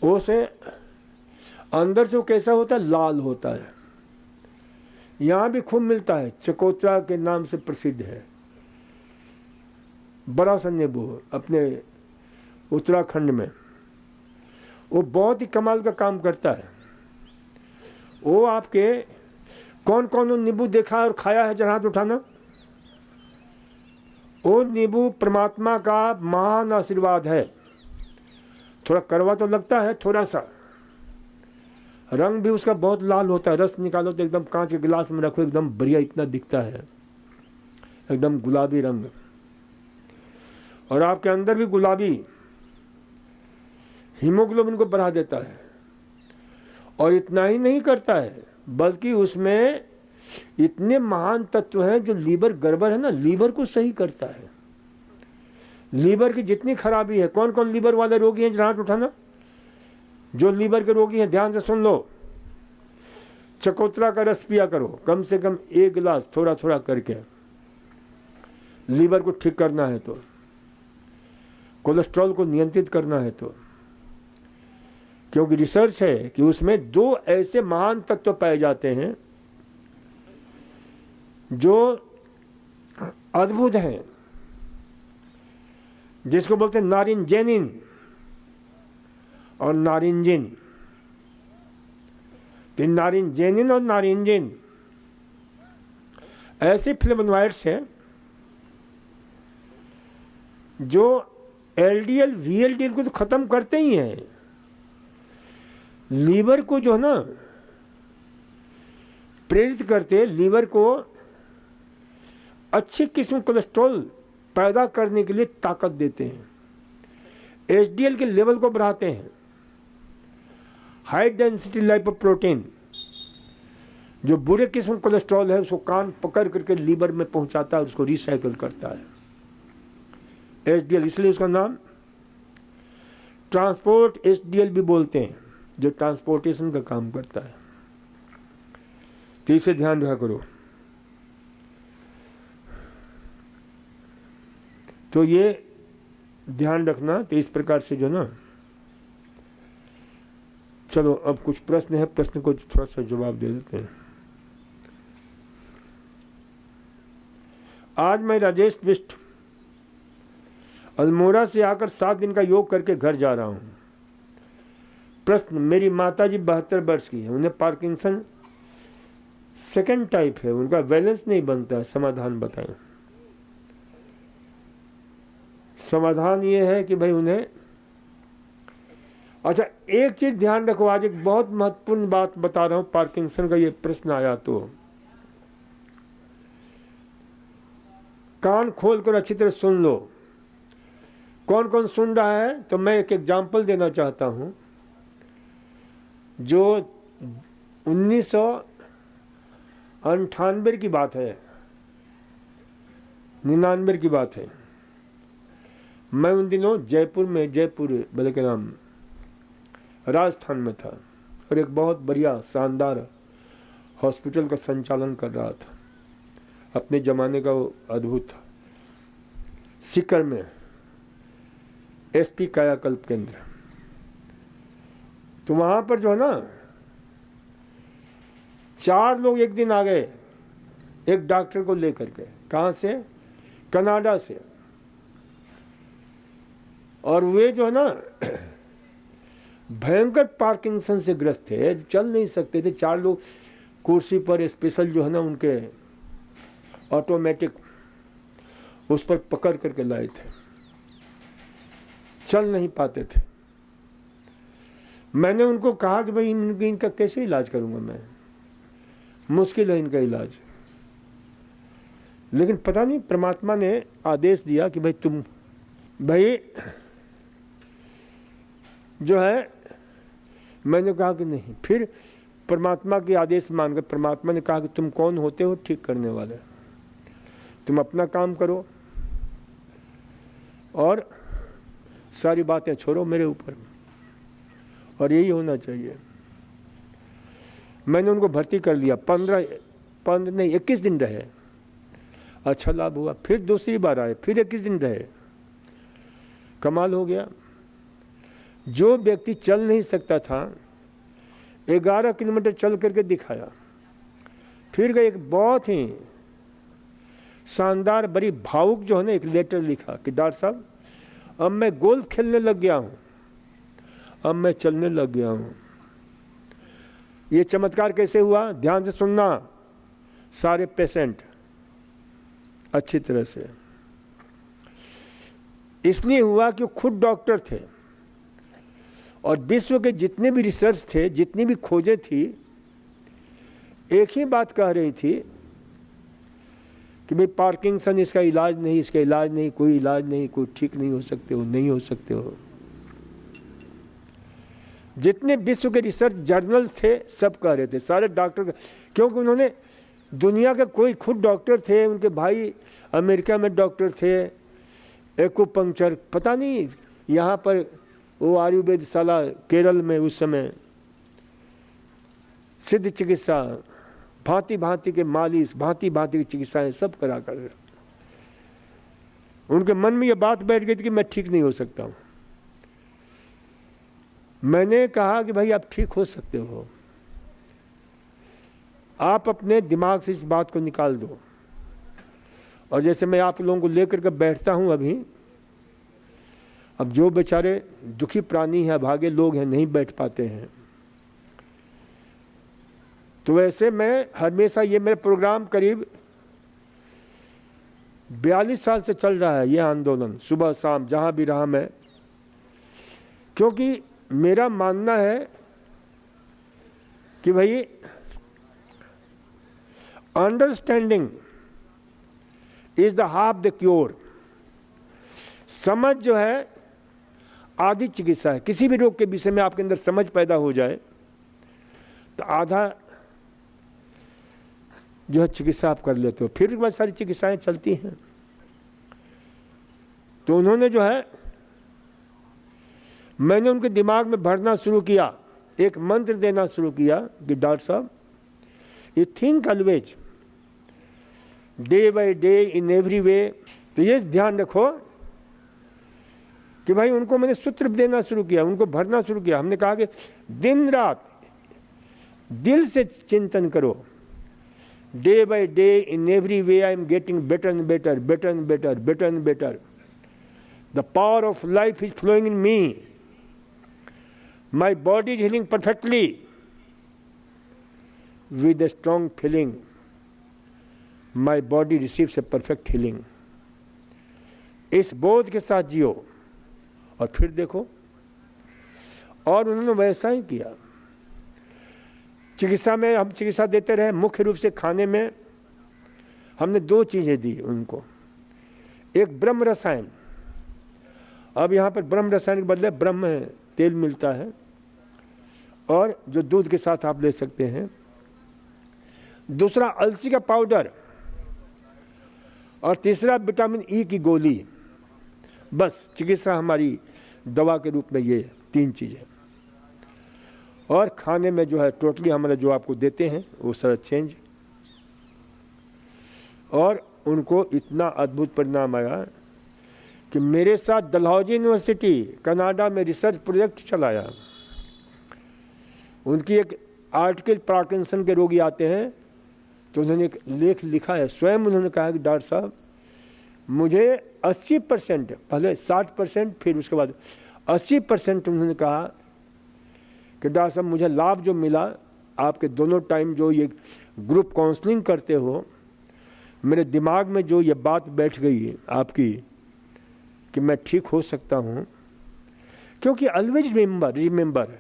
उसे अंदर से वो कैसा होता है, लाल होता है। यहाँ भी खूब मिलता है, चकोतरा के नाम से प्रसिद्ध है। बड़ा सा नींबू अपने उत्तराखंड में, वो बहुत ही कमाल का काम करता है। वो आपके कौन कौन वो नींबू देखा और खाया है, जरा हाथ उठाना। वो नींबू परमात्मा का महान आशीर्वाद है। थोड़ा कड़वा तो लगता है, थोड़ा सा रंग भी उसका बहुत लाल होता है। रस निकालो तो एकदम कांच के गिलास में रखो, एकदम बढ़िया इतना दिखता है, एकदम गुलाबी रंग। और आपके अंदर भी गुलाबी हीमोग्लोबिन को बढ़ा देता है। और इतना ही नहीं करता है, बल्कि उसमें इतने महान तत्व हैं जो लीवर गड़बड़ है ना, लीवर को सही करता है। लीवर की जितनी खराबी है, कौन कौन लीवर वाले रोगी हैं, जरा हाथ उठाना। जो लीवर के रोगी हैं ध्यान से सुन लो, चकोतरा का रस पिया करो, कम से कम 1 गिलास थोड़ा थोड़ा करके। लीवर को ठीक करना है तो, कोलेस्ट्रॉल को नियंत्रित करना है तो, क्योंकि रिसर्च है कि उसमें 2 ऐसे महान तत्व पाए जाते हैं जो अद्भुत हैं, जिसको बोलते हैं नारिंजेनिन और नारिंजिन। नारिंजेनिन और नारिंजिन ऐसे फ्लेवोनॉइड्स हैं जो एलडीएल वीएलडीएल को तो खत्म करते ही हैं। लीवर को जो है ना प्रेरित करते, लीवर को अच्छी किस्म कोलेस्ट्रॉल पैदा करने के लिए ताकत देते हैं, एचडीएल के लेवल को बढ़ाते हैं। हाई डेंसिटी लाइपोप्रोटीन जो बुरे किस्म कोलेस्ट्रॉल है उसको कान पकड़ करके लीवर में पहुंचाता है, उसको रिसाइकिल करता है एचडीएल, इसलिए उसका नाम ट्रांसपोर्ट एचडीएल भी बोलते हैं, जो ट्रांसपोर्टेशन का काम करता है। तो इसे ध्यान रखा करो। तो ये ध्यान रखना। तो इस प्रकार से जो ना, चलो अब कुछ प्रश्न है, प्रश्न को थोड़ा सा जवाब दे देते हैं। आज मैं राजेश बिष्ट अल्मोड़ा से आकर 7 दिन का योग करके घर जा रहा हूं। प्रश्न, मेरी माताजी 72 वर्ष की है, उन्हें पार्किंसन 2nd टाइप है, उनका बैलेंस नहीं बनता है, समाधान बताएं। समाधान ये है कि भाई उन्हें, अच्छा एक चीज ध्यान रखो, आज एक बहुत महत्वपूर्ण बात बता रहा हूं। पार्किंसन का ये प्रश्न आया तो कान खोलकर अच्छी तरह सुन लो। कौन कौन सुन रहा है? तो मैं एक एग्जाम्पल देना चाहता हूं। जो 1998 की बात है, 99 की बात है। मैं उन दिनों जयपुर में, जयपुर भले के नाम राजस्थान में था, और एक बहुत बढ़िया शानदार हॉस्पिटल का संचालन कर रहा था। अपने जमाने का वो अद्भुत था। सीकर में एसपी कायाकल्प केंद्र। तो वहां पर जो है ना 4 लोग एक दिन आ गए एक डॉक्टर को लेकर के। कहां से? कनाडा से। और वे जो है ना भयंकर पार्किंसन से ग्रस्त थे, चल नहीं सकते थे। 4 लोग कुर्सी पर स्पेशल जो है ना उनके ऑटोमेटिक उस पर पकड़ करके लाए थे, चल नहीं पाते थे। मैंने उनको कहा कि भाई इनका कैसे इलाज करूंगा मैं, मुश्किल है इनका इलाज। लेकिन पता नहीं परमात्मा ने आदेश दिया कि भाई तुम, भाई जो है, मैंने कहा कि नहीं। फिर परमात्मा के आदेश मानकर परमात्मा ने कहा कि तुम कौन होते हो ठीक करने वाले, तुम अपना काम करो और सारी बातें छोड़ो मेरे ऊपर। और यही होना चाहिए। मैंने उनको भर्ती कर लिया। 21 दिन रहे, अच्छा लाभ हुआ। फिर दूसरी बार आए, फिर 21 दिन रहे, कमाल हो गया। जो व्यक्ति चल नहीं सकता था 11 किलोमीटर चल करके दिखाया। फिर एक बहुत ही शानदार, बड़ी भावुक जो है ना एक लेटर लिखा कि डॉक्टर साहब अब मैं गोल्फ खेलने लग गया हूँ, अब मैं चलने लग गया हूँ। ये चमत्कार कैसे हुआ? ध्यान से सुनना सारे पेशेंट अच्छी तरह से। इसलिए हुआ कि खुद डॉक्टर थे और विश्व के जितने भी रिसर्च थे, जितनी भी खोजें थी, एक ही बात कह रही थी कि भाई पार्किंसन इसका इलाज नहीं, इसका इलाज नहीं, कोई इलाज नहीं, कोई ठीक नहीं हो सकते हो, नहीं हो सकते हो। जितने विश्व के रिसर्च जर्नल्स थे सब कह रहे थे, सारे डॉक्टर, क्योंकि उन्होंने दुनिया के कोई खुद डॉक्टर थे, उनके भाई अमेरिका में डॉक्टर थे, एक्यूपंक्चर, पता नहीं यहाँ पर वो आयुर्वेदशाला केरल में उस समय सिद्ध चिकित्सा, भांति भांति के मालिश, भांति भांति की चिकित्साएं सब करा कर उनके मन में ये बात बैठ गई थी कि मैं ठीक नहीं हो सकता हूँ। मैंने कहा कि भाई आप ठीक हो सकते हो, आप अपने दिमाग से इस बात को निकाल दो। और जैसे मैं आप लोगों को लेकर के बैठता हूँ अभी, अब जो बेचारे दुखी प्राणी हैं, भागे लोग हैं, नहीं बैठ पाते हैं, तो वैसे मैं हमेशा, ये मेरा प्रोग्राम करीब 42 साल से चल रहा है, ये आंदोलन सुबह शाम जहाँ भी रहा मैं, क्योंकि मेरा मानना है कि भाई understanding is the half the cure. समझ जो है आधी चिकित्सा है। किसी भी रोग के विषय में आपके अंदर समझ पैदा हो जाए तो आधा जो है चिकित्सा आप कर लेते हो, फिर बहुत सारी चिकित्साएं चलती हैं। तो उन्होंने जो है, मैंने उनके दिमाग में भरना शुरू किया, एक मंत्र देना शुरू किया कि डॉक्टर साहब you think always day by day in every वे। तो ये ध्यान रखो कि भाई उनको मैंने सूत्र देना शुरू किया, उनको भरना शुरू किया। हमने कहा कि दिन रात दिल से चिंतन करो, day by day in every way I am getting better and better, better and better, better and better. The power of life is flowing in me, my body is healing perfectly with a strong feeling, my body receives a perfect healing। इस बोध के साथ जियो और फिर देखो। और उन्होंने वैसा ही किया। चिकित्सा में हम चिकित्सा देते रहे, मुख्य रूप से खाने में हमने 2 चीज़ें दी उनको। एक ब्रह्म रसायन, अब यहाँ पर ब्रह्म रसायन के बदले ब्रह्म तेल मिलता है, और जो दूध के साथ आप ले सकते हैं। दूसरा अलसी का पाउडर, और तीसरा विटामिन ई की गोली। बस चिकित्सा हमारी दवा के रूप में ये 3 चीज़ें। और खाने में जो है टोटली हमारा जो आपको देते हैं वो सारा चेंज। और उनको इतना अद्भुत परिणाम आया कि मेरे साथ डलहौजी यूनिवर्सिटी कनाडा में रिसर्च प्रोजेक्ट चलाया। उनकी एक आर्टिकल, पार्किंसन के रोगी आते हैं तो उन्होंने एक लेख लिखा है, स्वयं उन्होंने कहा कि डॉक्टर साहब मुझे 80%, पहले 60%, फिर उसके बाद 80% उन्होंने कहा कि डॉक्टर साहब मुझे लाभ जो मिला, आपके दोनों टाइम जो ये ग्रुप काउंसलिंग करते हो, मेरे दिमाग में जो ये बात बैठ गई आपकी कि मैं ठीक हो सकता हूँ। क्योंकि always remember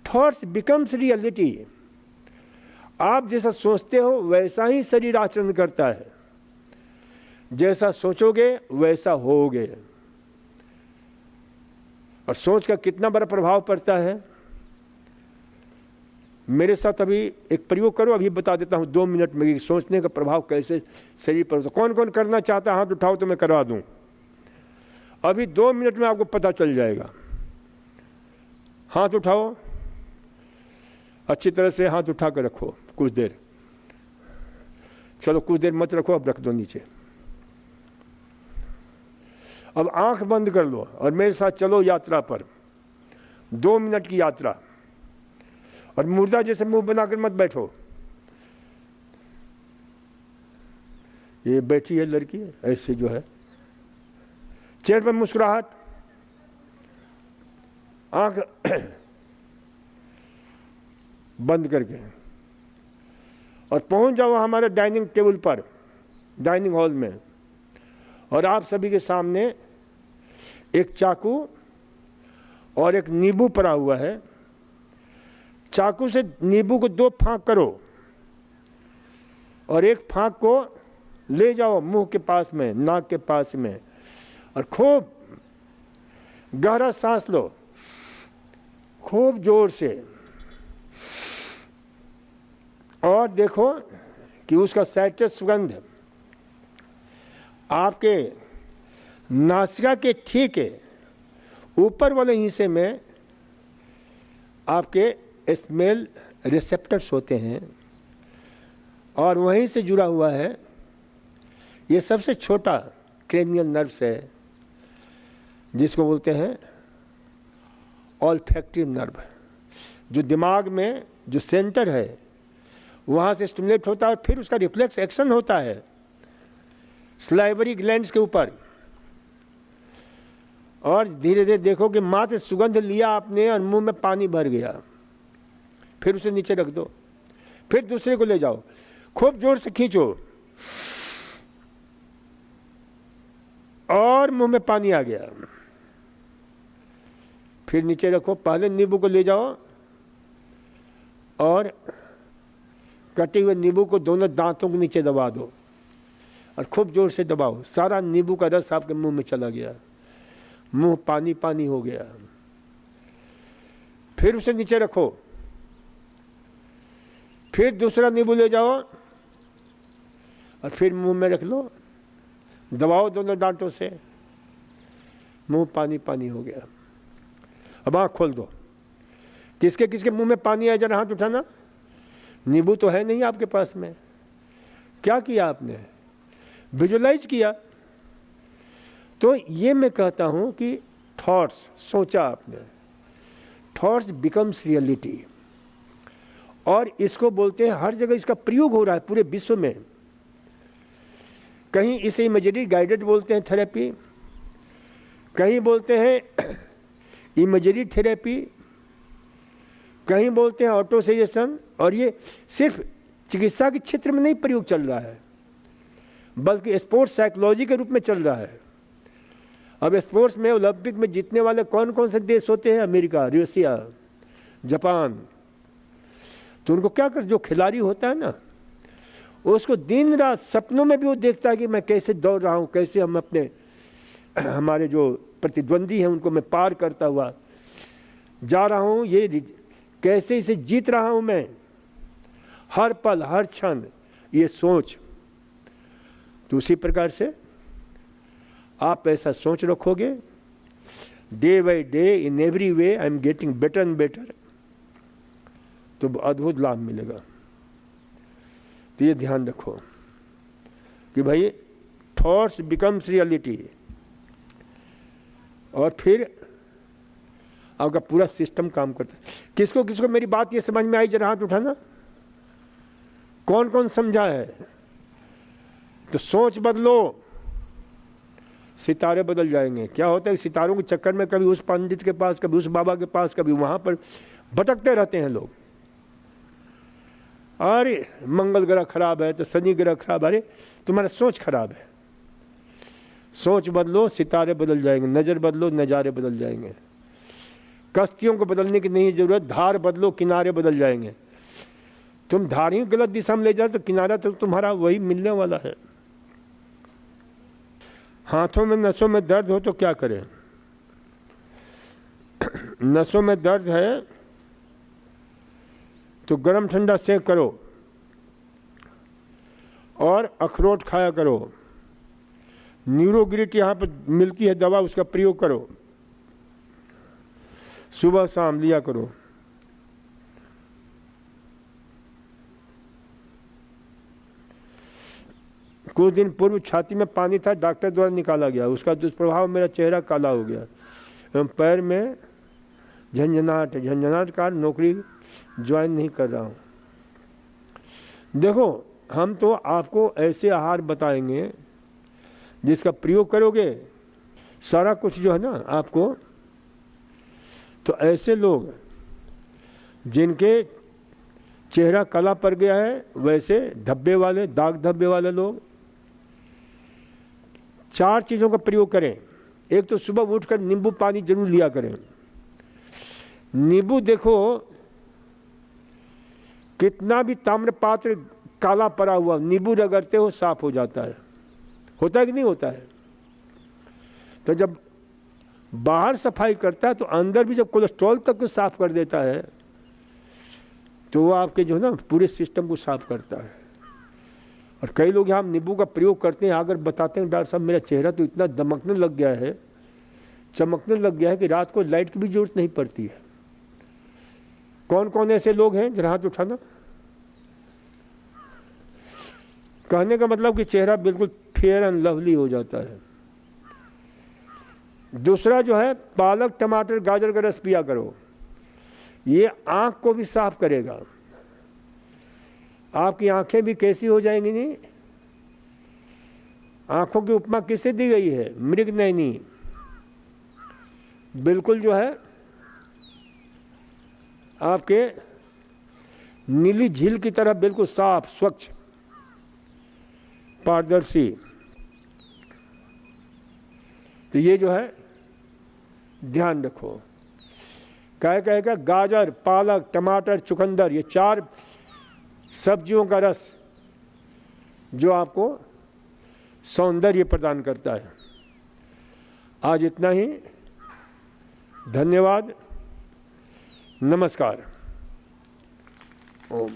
thoughts becomes reality. आप जैसा सोचते हो वैसा ही शरीर आचरण करता है, जैसा सोचोगे वैसा होगे। और सोच का कितना बड़ा प्रभाव पड़ता है। मेरे साथ अभी एक प्रयोग करो, अभी बता देता हूँ 2 मिनट में सोचने का प्रभाव कैसे शरीर पर होता है। कौन कौन करना चाहता है हाथ उठाओ तो मैं करवा दूँ। अभी 2 मिनट में आपको पता चल जाएगा। हाथ उठाओ, अच्छी तरह से हाथ उठा कर रखो कुछ देर। चलो कुछ देर मत रखो, अब रख दो नीचे। अब आंख बंद कर लो और मेरे साथ चलो यात्रा पर। 2 मिनट की यात्रा। और मुर्दा जैसे मुंह बनाकर मत बैठो। ये बैठी है लड़की ऐसे जो है, चेहरे पर मुस्कुराहट, आंख बंद करके, और पहुंच जाओ हमारे डाइनिंग टेबल पर, डाइनिंग हॉल में, और आप सभी के सामने एक चाकू और एक नींबू पड़ा हुआ है। चाकू से नींबू को 2 फांक करो और एक फांक को ले जाओ मुंह के पास में, नाक के पास में, और खूब गहरा सांस लो, खूब जोर से, और देखो कि उसका साइट्रस सुगंध आपके नासिका के ठीक है ऊपर वाले हिस्से में आपके स्मेल रिसेप्टर्स होते हैं, और वहीं से जुड़ा हुआ है ये सबसे छोटा क्रेनियल नर्व्स है, जिसको बोलते हैं ऑल्फैक्टिव नर्व, जो दिमाग में जो सेंटर है वहाँ से स्टिमुलेट होता है, और फिर उसका रिफ्लेक्स एक्शन होता है स्लाइवरी ग्लैंड्स के ऊपर, और धीरे धीरे देखो कि मात्र सुगंध लिया आपने और मुंह में पानी भर गया, फिर उसे नीचे रख दो, फिर दूसरे को ले जाओ, खूब जोर से खींचो और मुंह में पानी आ गया, फिर नीचे रखो, पहले नींबू को ले जाओ और कटे हुए नींबू को दोनों दांतों के नीचे दबा दो और खूब जोर से दबाओ, सारा नींबू का रस आपके मुंह में चला गया, मुंह पानी पानी हो गया। फिर उसे नीचे रखो, फिर दूसरा नींबू ले जाओ और फिर मुंह में रख लो, दबाओ दोनों दांतों से, मुंह पानी पानी हो गया। अब आँख खोल दो। किसके किसके मुंह में पानी आया, जरा हाथ उठाना। नींबू तो है नहीं आपके पास में, क्या किया आपने? विजुअलाइज किया। तो ये मैं कहता हूं कि थॉट्स, सोचा आपने, थॉट्स बिकम्स रियलिटी, और इसको बोलते हैं, हर जगह इसका प्रयोग हो रहा है पूरे विश्व में। कहीं इसे इमेजरी गाइडेड बोलते हैं थेरेपी, कहीं बोलते हैं इमेजरी थेरेपी, कहीं बोलते हैं ऑटो सजेशन, और ये सिर्फ चिकित्सा के क्षेत्र में नहीं प्रयोग चल रहा है, बल्कि स्पोर्ट्स साइकोलॉजी के रूप में चल रहा है। अब स्पोर्ट्स में ओलंपिक में जीतने वाले कौन कौन से देश होते हैं? America, Russia, Japan. तो उनको क्या कर, जो खिलाड़ी होता है ना, उसको दिन रात सपनों में भी वो देखता है कि मैं कैसे दौड़ रहा हूँ, कैसे हम अपने हमारे जो प्रतिद्वंदी हैं उनको मैं पार करता हुआ जा रहा हूँ, ये कैसे इसे जीत रहा हूँ मैं, हर पल हर क्षण ये सोच। तो उसी प्रकार से आप ऐसा सोच रखोगे, day by day in every way I am getting better and better, तो अद्भुत लाभ मिलेगा। तो ये ध्यान रखो कि भाई थॉट्स बिकम्स रियलिटी, और फिर आपका पूरा सिस्टम काम करता है। किसको किसको मेरी बात ये समझ में आई, जरा हाथ उठाना। कौन कौन समझा है? तो सोच बदलो, सितारे बदल जाएंगे। क्या होता है, सितारों के चक्कर में कभी उस पंडित के पास, कभी उस बाबा के पास, कभी वहां पर भटकते रहते हैं लोग। अरे मंगल ग्रह खराब है तो शनि ग्रह खराब, अरे तुम्हारा सोच खराब है। सोच बदलो, सितारे बदल जाएंगे। नजर बदलो, नजारे बदल जाएंगे। कश्तियों को बदलने की नहीं जरूरत, धार बदलो, किनारे बदल जाएंगे। तुम धार ही गलत दिशा में ले जाओ तो किनारा तो तुम्हारा वही मिलने वाला है। हाथों में नसों में दर्द हो तो क्या करें? नसों में दर्द है तो गरम ठंडा सेक करो और अखरोट खाया करो। न्यूरोग्रिट यहाँ पर मिलती है दवा, उसका प्रयोग करो, सुबह शाम लिया करो। कुछ दिन पूर्व छाती में पानी था, डॉक्टर द्वारा निकाला गया। उसका दुष्प्रभाव मेरा चेहरा काला हो गया एवं पैर में झंझनाट का नौकरी ज्वाइन नहीं कर रहा हूँ। देखो, हम तो आपको ऐसे आहार बताएंगे जिसका प्रयोग करोगे सारा कुछ जो है ना आपको, तो ऐसे लोग जिनके चेहरा काला पड़ गया है, वैसे धब्बे वाले, दाग धब्बे वाले लोग 4 चीज़ों का प्रयोग करें। एक तो सुबह उठकर नींबू पानी जरूर लिया करें। नींबू देखो कितना भी ताम्र पात्र काला पड़ा हुआ, नींबू रगड़ते हो साफ हो जाता है। होता है कि नहीं होता है? तो जब बाहर सफाई करता है तो अंदर भी जब कोलेस्ट्रॉल तक को साफ कर देता है, तो वो आपके जो ना पूरे सिस्टम को साफ करता है। और कई लोग यहाँ नींबू का प्रयोग करते हैं, अगर बताते हैं डॉक्टर साहब मेरा चेहरा तो इतना दमकने लग गया है, चमकने लग गया है कि रात को लाइट की भी जरूरत नहीं पड़ती है। कौन कौन ऐसे लोग हैं, जरा हाथ उठाना। कहने का मतलब कि चेहरा बिल्कुल फेयर एंड लवली हो जाता है। दूसरा जो है, पालक, टमाटर, गाजर का रस पिया करो। ये आंख को भी साफ करेगा। आपकी आंखें भी कैसी हो जाएंगी? नहीं, आंखों की उपमा किससे दी गई है? मृगनयनी। बिल्कुल जो है आपके नीली झील की तरह बिल्कुल साफ, स्वच्छ, पारदर्शी। तो ये जो है ध्यान रखो। कहेगा गाजर, पालक, टमाटर, चुकंदर, ये 4 सब्जियों का रस जो आपको सौंदर्य प्रदान करता है। आज इतना ही। धन्यवाद। नमस्कार। ओम।